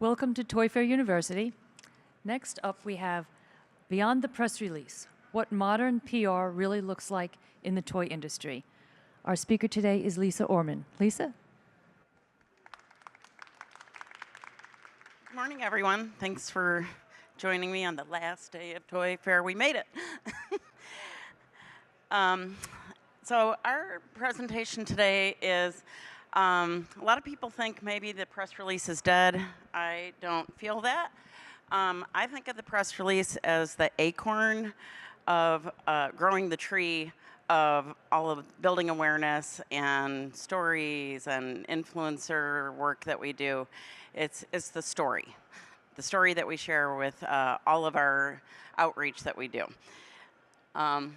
Welcome to Toy Fair University. Next up, we have Beyond the Press Release, what modern PR really looks like in the toy industry. Our speaker today is Lisa Orman. Lisa? Good morning, everyone. Thanks for joining me on the last day of Toy Fair. We made it. So our presentation today is, a lot of people think maybe the press release is dead. I don't feel that. I think of the press release as the acorn of growing the tree of all of building awareness and stories and influencer work that we do. It's the story that we share with all of our outreach that we do. So I'm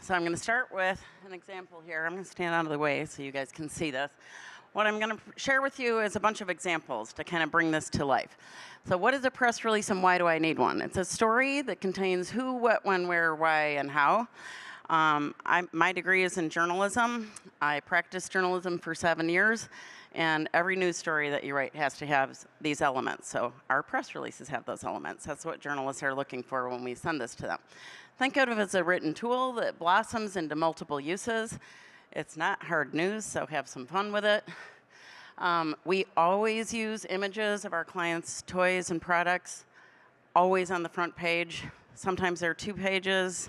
going to start with an example here. I'm going to stand out of the way so you guys can see this. What I'm going to share with you is a bunch of examples to kind of bring this to life. So what is a press release and why do I need one? It's a story that contains who, what, when, where, why, and how. My degree is in journalism. I practiced journalism for 7 years, and every news story that you write has to have these elements. So our press releases have those elements. That's what journalists are looking for when we send this to them. Think of it as a written tool that blossoms into multiple uses. It's not hard news, so have some fun with it. We always use images of our clients' toys and products, always on the front page. Sometimes there are 2 pages.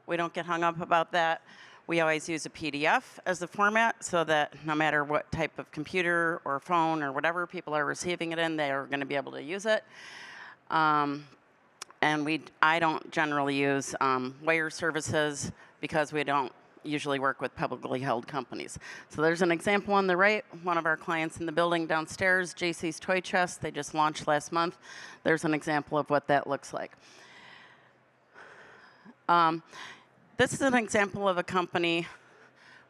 We don't get hung up about that. We always use a PDF as the format so that no matter what type of computer or phone or whatever people are receiving it in, they are going to be able to use it. And I don't generally use wire services because we don't usually work with publicly held companies. So there's an example on the right, one of our clients in the building downstairs, JC's Toy Chest. They just launched last month. There's an example of what that looks like. This is an example of a company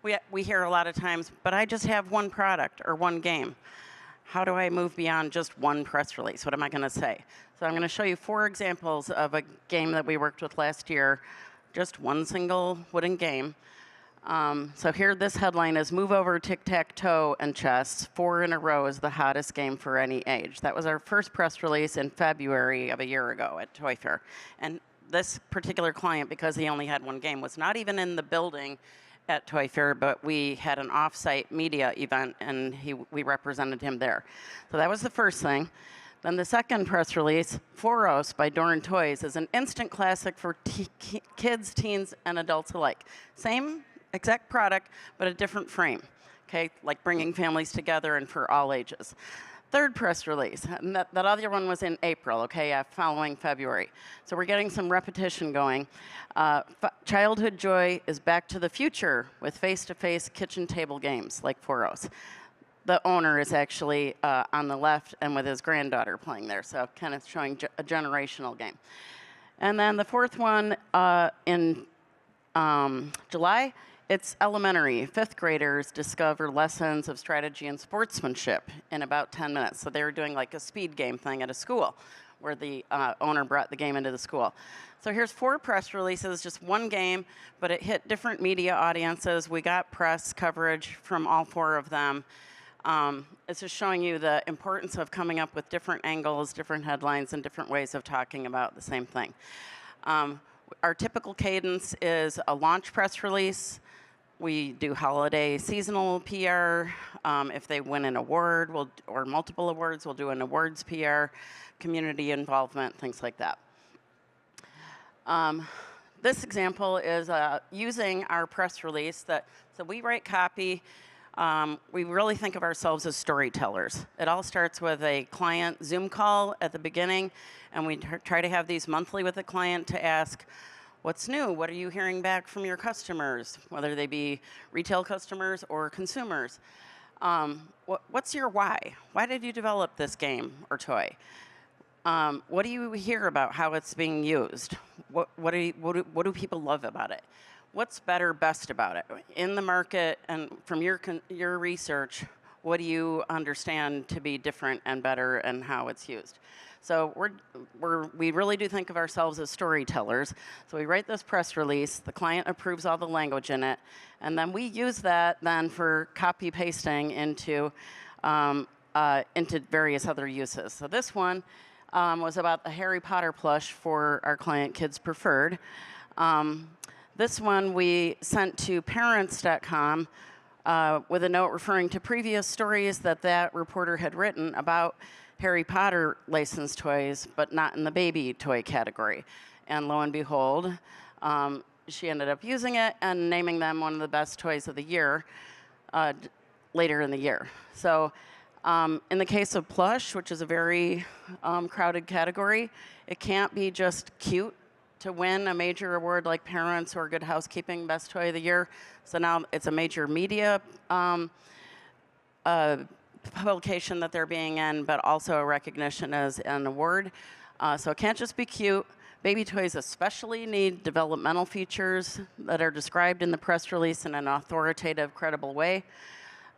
we hear a lot of times, but I just have one product or one game. How do I move beyond just one press release? What am I going to say? So I'm going to show you 4 examples of a game that we worked with last year, just one single wooden game. So here, this headline is Move Over Tic-Tac-Toe and Chess, 4 in a row is the hottest game for any age. That was our first press release in February of a year ago at Toy Fair. And this particular client, because he only had one game, was not even in the building at Toy Fair, but we had an off-site media event, and we represented him there. So that was the first thing. Then the second press release, Foros by Doran Toys, is an instant classic for kids, teens, and adults alike. Same exact product, but a different frame, okay? Like bringing families together and for all ages. Third press release, and that other one was in April, okay, following February. So we're getting some repetition going. Childhood joy is back to the future with face-to-face kitchen table games like Foros. The owner is actually on the left and with his granddaughter playing there, so kind of showing a generational game. And then the fourth one in July, it's elementary. 5th graders discover lessons of strategy and sportsmanship in about 10 minutes. So they were doing like a speed game thing at a school where the owner brought the game into the school. So here's 4 press releases, just one game, but it hit different media audiences. We got press coverage from all 4 of them. It's just showing you the importance of coming up with different angles, different headlines, and different ways of talking about the same thing. Our typical cadence is a launch press release. We do holiday seasonal PR. If they win an award or multiple awards, we'll do an awards PR, community involvement, things like that. This example is using our press release. So we write copy. We really think of ourselves as storytellers. It all starts with a client Zoom call at the beginning, and we try to have these monthly with the client to ask, what's new? What are you hearing back from your customers, whether they be retail customers or consumers? What's your why? Why did you develop this game or toy? What do you hear about how it's being used? What do people love about it? What's better, best about it? In the market and from your research, what do you understand to be different and better and how it's used? So we really do think of ourselves as storytellers. So we write this press release, the client approves all the language in it, and then we use that then for copy pasting into into various other uses. So this one was about the Harry Potter plush for our client Kids Preferred. This one we sent to parents.com with a note referring to previous stories that reporter had written about Harry Potter licensed toys, but not in the baby toy category. And lo and behold, she ended up using it and naming them one of the best toys of the year later in the year. So in the case of plush, which is a very crowded category, it can't be just cute to win a major award like Parents or Good Housekeeping Best Toy of the Year. So now it's a major media publication that they're being in, but also a recognition as an award. So it can't just be cute. Baby toys especially need developmental features that are described in the press release in an authoritative, credible way.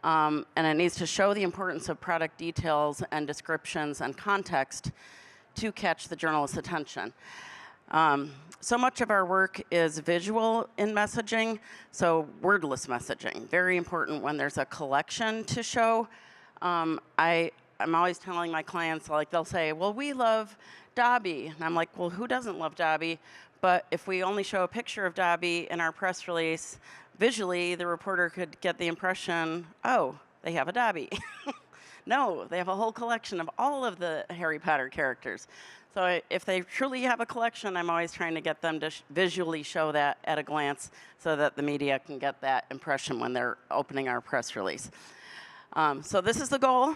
And it needs to show the importance of product details and descriptions and context to catch the journalist's attention. So much of our work is visual in messaging, so wordless messaging. Very important when there's a collection to show. I'm always telling my clients, like, they'll say, well, we love Dobby. And I'm like, well, who doesn't love Dobby? But if we only show a picture of Dobby in our press release, visually, the reporter could get the impression, oh, they have a Dobby. No, they have a whole collection of all of the Harry Potter characters. So if they truly have a collection, I'm always trying to get them to visually show that at a glance so that the media can get that impression when they're opening our press release. So this is the goal.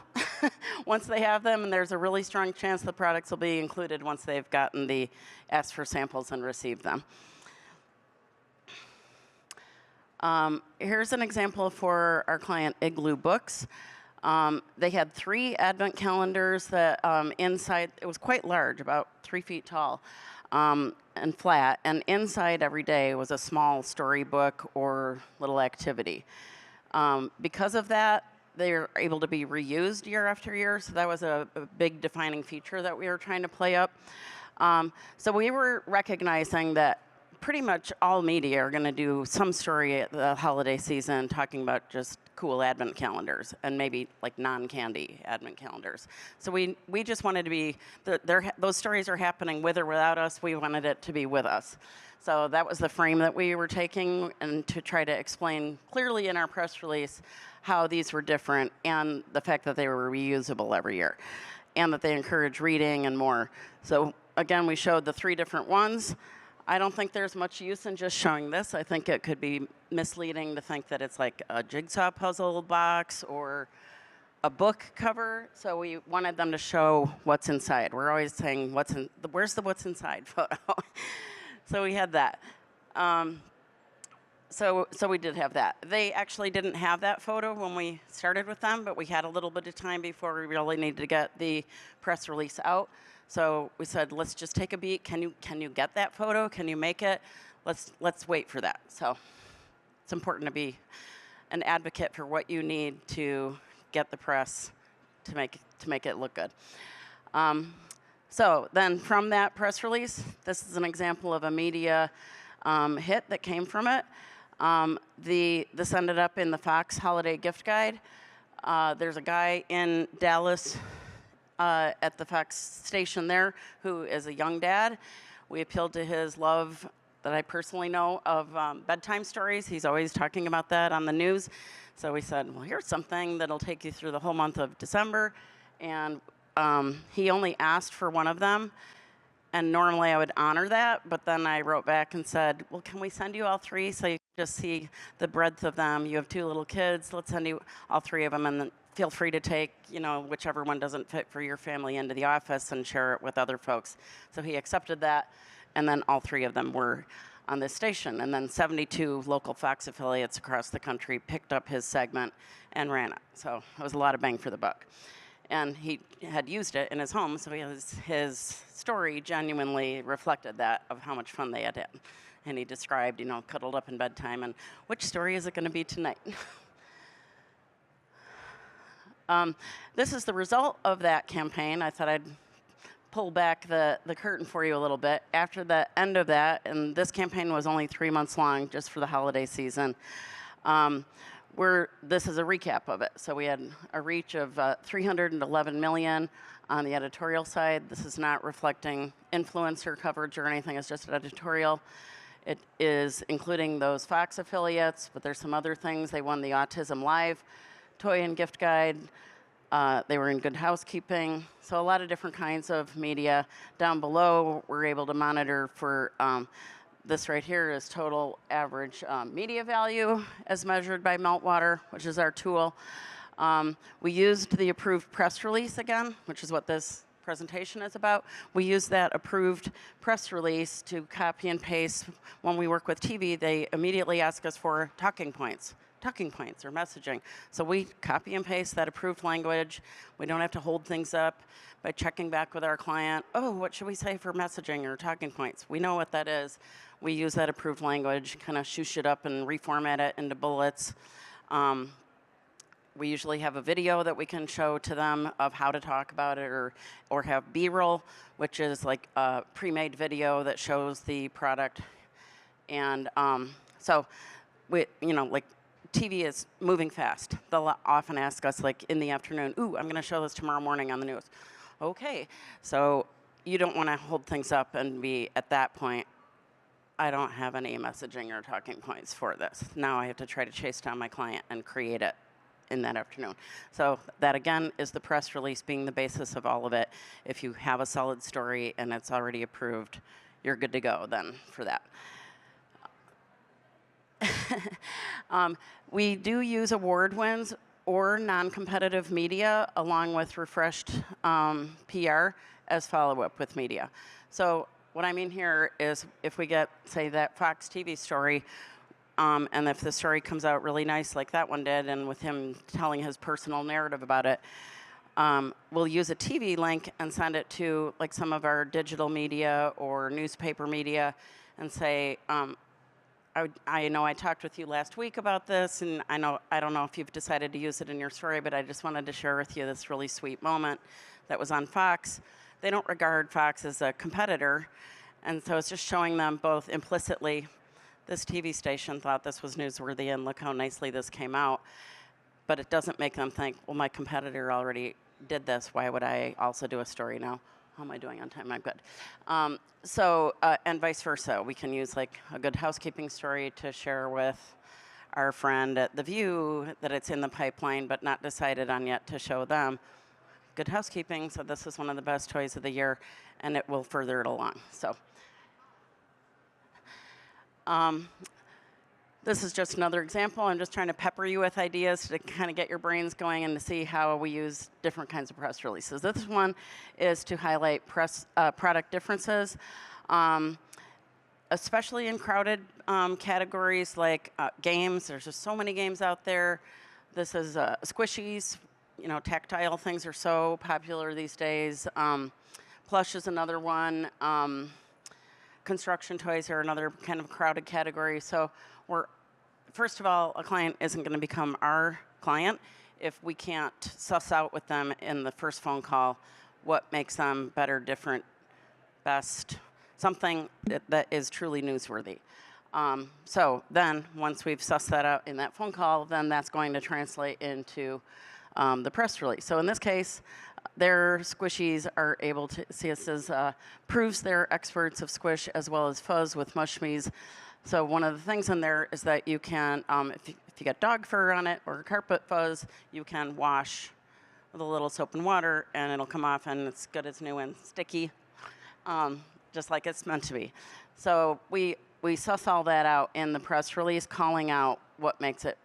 Once they have them, and there's a really strong chance the products will be included once they've gotten the asked for samples and received them. Here's an example for our client Igloo Books. They had 3 advent calendars that inside, it was quite large, about 3 feet tall and flat, and inside every day was a small storybook or little activity. Because of that, they're able to be reused year after year, so that was a big defining feature that we were trying to play up. So we were recognizing that pretty much all media are going to do some story at the holiday season talking about just cool advent calendars and maybe like non-candy advent calendars. So we just wanted to be, those stories are happening with or without us. We wanted it to be with us. So that was the frame that we were taking, and to try to explain clearly in our press release how these were different and the fact that they were reusable every year and that they encourage reading and more. So again, we showed the 3 different ones. I don't think there's much use in just showing this. I think it could be misleading to think that it's like a jigsaw puzzle box or a book cover. So we wanted them to show what's inside. We're always saying, where's the what's inside photo? So we had that. So we did have that. They actually didn't have that photo when we started with them, but we had a little bit of time before we really needed to get the press release out. So we said, let's just take a beat. Can you get that photo? Can you make it? Let's wait for that. So it's important to be an advocate for what you need to get the press to make it look good. So then from that press release, this is an example of a media hit that came from it. This ended up in the Fox Holiday Gift Guide. There's a guy in Dallas at the Fox station there who is a young dad. We appealed to his love that I personally know of bedtime stories. He's always talking about that on the news. So we said, well, here's something that'll take you through the whole month of December. And he only asked for one of them. And normally I would honor that, but then I wrote back and said, well, can we send you all 3 so you can just see the breadth of them? You have 2 little kids. Let's send you all 3 of them, and then feel free to take, whichever one doesn't fit for your family into the office and share it with other folks. So he accepted that, and then all 3 of them were on this station. And then 72 local Fox affiliates across the country picked up his segment and ran it. So it was a lot of bang for the buck. And he had used it in his home, so his story genuinely reflected that, of how much fun they had had. And he described, cuddled up in bedtime, and which story is it going to be tonight? This is the result of that campaign. I thought I'd pull back the curtain for you a little bit. After the end of that, and this campaign was only 3 months long, just for the holiday season, This is a recap of it. So we had a reach of 311 million on the editorial side. This is not reflecting influencer coverage or anything. It's just editorial. It is including those Fox affiliates, but there's some other things. They won the Autism Live toy and gift guide. They were in Good Housekeeping. So a lot of different kinds of media. Down below, we're able to monitor for this right here is total average media value as measured by Meltwater, which is our tool. We used the approved press release again, which is what this presentation is about. We use that approved press release to copy and paste. When we work with TV, they immediately ask us for talking points or messaging. So we copy and paste that approved language. We don't have to hold things up by checking back with our client. Oh, what should we say for messaging or talking points? We know what that is. We use that approved language, kind of shoosh it up and reformat it into bullets. We usually have a video that we can show to them of how to talk about it, or have B-roll, which is like a pre-made video that shows the product. And so, like TV is moving fast. They'll often ask us, like in the afternoon, "Ooh, I'm going to show this tomorrow morning on the news." Okay, so you don't want to hold things up and be at that point, I don't have any messaging or talking points for this. Now I have to try to chase down my client and create it in that afternoon. So that again is the press release being the basis of all of it. If you have a solid story and it's already approved, you're good to go then for that. We do use award wins or non-competitive media along with refreshed PR as follow-up with media. So what I mean here is if we get, say, that Fox TV story, and if the story comes out really nice like that one did, and with him telling his personal narrative about it, we'll use a TV link and send it to like some of our digital media or newspaper media and say, I know I talked with you last week about this, and I don't know if you've decided to use it in your story, but I just wanted to share with you this really sweet moment that was on Fox. They don't regard Fox as a competitor, and so it's just showing them both implicitly, this TV station thought this was newsworthy, and look how nicely this came out. But it doesn't make them think, well, my competitor already did this. Why would I also do a story now? How am I doing on time? I'm good. And vice versa. We can use like a Good Housekeeping story to share with our friend at The View that it's in the pipeline, but not decided on yet to show them. Good Housekeeping said this is one of the best toys of the year, and it will further it along. So. This is just another example. I'm just trying to pepper you with ideas to kind of get your brains going and to see how we use different kinds of press releases. This one is to highlight product differences, especially in crowded categories like games. There's just so many games out there. This is squishies. Tactile things are so popular these days. Plush is another one. Construction toys are another kind of crowded category. So first of all, a client isn't going to become our client if we can't suss out with them in the first phone call what makes them better, different, best, something that is truly newsworthy. So then once we've sussed that out in that phone call, then that's going to translate into the press release. So in this case, their squishies are able to, see it says, proves they're experts of squish as well as fuzz with Mushme's. So one of the things in there is that you can, if you get dog fur on it or carpet fuzz, you can wash with a little soap and water and it'll come off and it's good as new and sticky, just like it's meant to be. So we suss all that out in the press release, calling out what makes it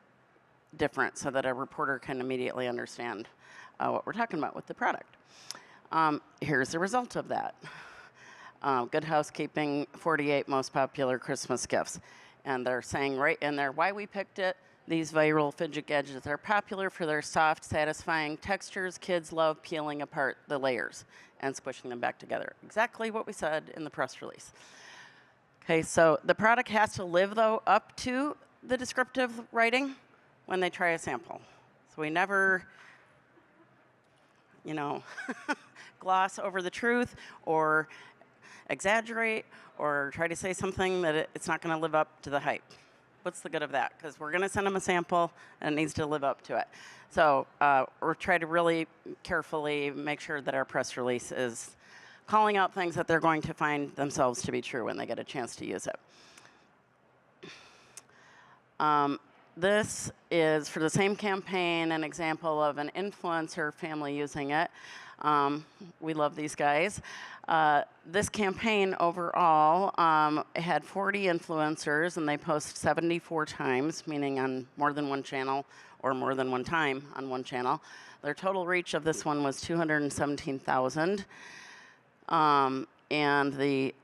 different so that a reporter can immediately understand what we're talking about with the product. Here's the result of that. Good Housekeeping, 48 most popular Christmas gifts. And they're saying right in there why we picked it. These viral fidget gadgets are popular for their soft, satisfying textures. Kids love peeling apart the layers and squishing them back together. Exactly what we said in the press release. Okay, so the product has to live, though, up to the descriptive writing when they try a sample. So we never, gloss over the truth or exaggerate or try to say something that it's not going to live up to the hype. what's the good of that? Because we're going to send them a sample, and it needs to live up to it. So we're trying to really carefully make sure that our press release is calling out things that they're going to find themselves to be true when they get a chance to use it. This is, for the same campaign, an example of an influencer family using it. We love these guys. This campaign overall had 40 influencers, and they post 74 times, meaning on more than one channel or more than one time on one channel. Their total reach of this one was 217,000. And the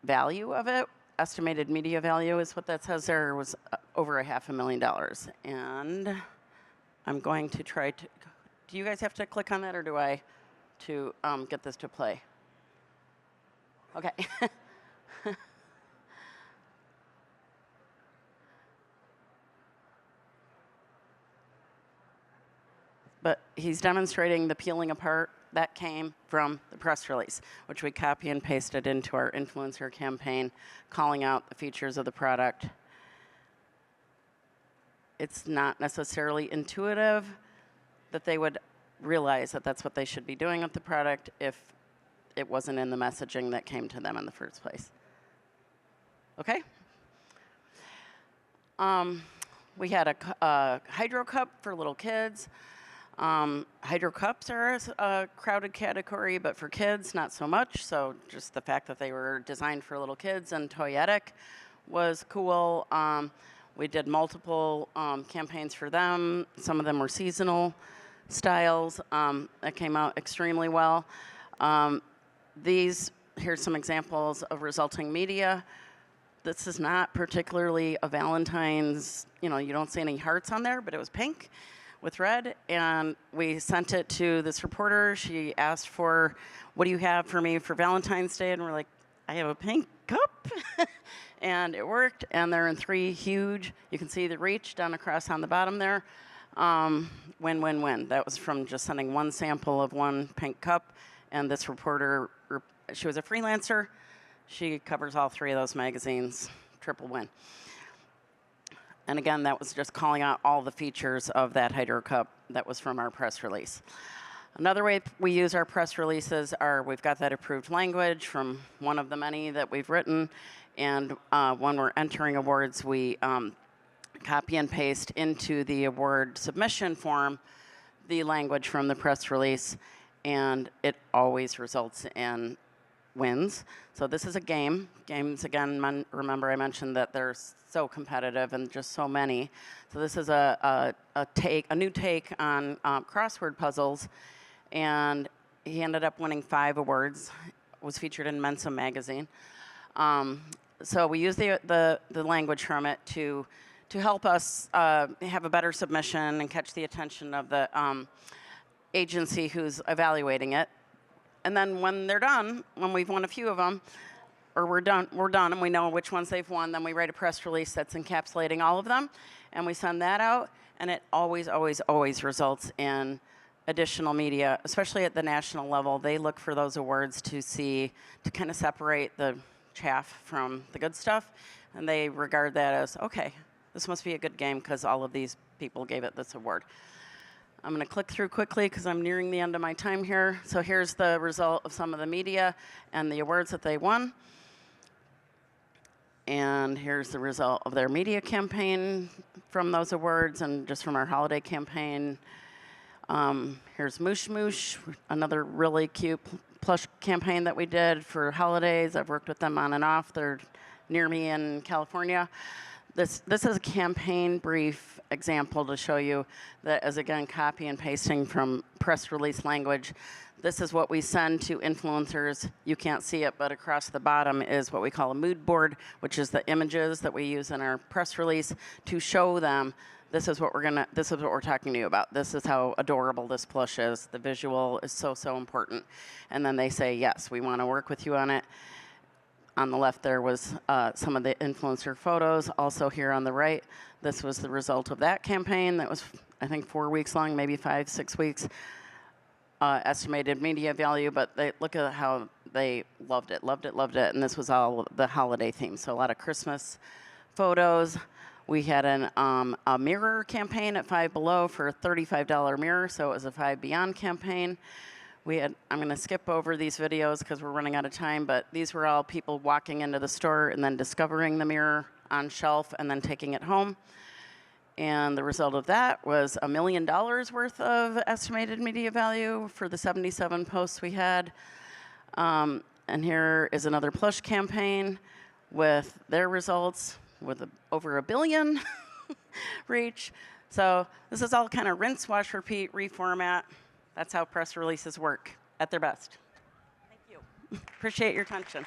value of it, estimated media value is what that says there, was over $500,000. And I'm going to try to, do you guys have to click on that, or do I to get this to play? Okay. But he's demonstrating the peeling apart. That came from the press release, which we copy and pasted into our influencer campaign, calling out the features of the product. It's not necessarily intuitive that they would realize that that's what they should be doing with the product if it wasn't in the messaging that came to them in the first place. Okay? We had a hydro cup for little kids. Hydro cups are a crowded category, but for kids, not so much. So just the fact that they were designed for little kids and toyetic was cool. We did multiple campaigns for them. Some of them were seasonal styles that came out extremely well. Here's some examples of resulting media. This is not particularly a Valentine's, you don't see any hearts on there, but it was pink with red, and we sent it to this reporter. She asked for, what do you have for me for Valentine's Day? And we're like, I have a pink cup. And it worked, and they're in 3 huge. You can see the reach down across on the bottom there. Win, win, win. That was from just sending one sample of one pink cup, and this reporter, she was a freelancer. She covers all 3 of those magazines. Triple win. And again, that was just calling out all the features of that hydro cup that was from our press release. Another way we use our press releases are, we've got that approved language from one of the many that we've written, and when we're entering awards, we copy and paste into the award submission form the language from the press release, and it always results in wins. So this is a game. Games, again, remember I mentioned that they're so competitive and just so many. So this is a new take on crossword puzzles, and he ended up winning 5 awards. Was featured in Mensa magazine. So we use the language from it to help us have a better submission and catch the attention of the agency who's evaluating it. And then when they're done, when we've won a few of them, or we're done, and we know which ones they've won, then we write a press release that's encapsulating all of them, and we send that out, and it always, always, always results in additional media, especially at the national level. They look for those awards to kind of separate the chaff from the good stuff, and they regard that as, okay, this must be a good game because all of these people gave it this award. I'm going to click through quickly because I'm nearing the end of my time here. So here's the result of some of the media and the awards that they won. And here's the result of their media campaign from those awards and just from our holiday campaign. Here's Moosh Moosh, another really cute plush campaign that we did for holidays. I've worked with them on and off. They're near me in California. This is a campaign brief example to show you that is, again, copy and pasting from press release language. This is what we send to influencers. You can't see it, but across the bottom is what we call a mood board, which is the images that we use in our press release to show them this is what we're talking to you about. This is how adorable this plush is. The visual is so, so important. And then they say, yes, we want to work with you on it. On the left there was some of the influencer photos. Also here on the right, this was the result of that campaign. That was, I think, 4 weeks long, maybe 5, 6 weeks. Estimated media value, but look at how they loved it. And this was all the holiday theme. So a lot of Christmas photos. We had a mirror campaign at Five Below for a $35 mirror, so it was a Five Beyond campaign. I'm going to skip over these videos because we're running out of time, but these were all people walking into the store and then discovering the mirror on shelf and then taking it home. And the result of that was $1 million worth of estimated media value for the 77 posts we had. And here is another Plush campaign with their results with over 1 billion reach. So this is all kind of rinse, wash, repeat, reformat. That's how press releases work at their best. Thank you. Appreciate your attention.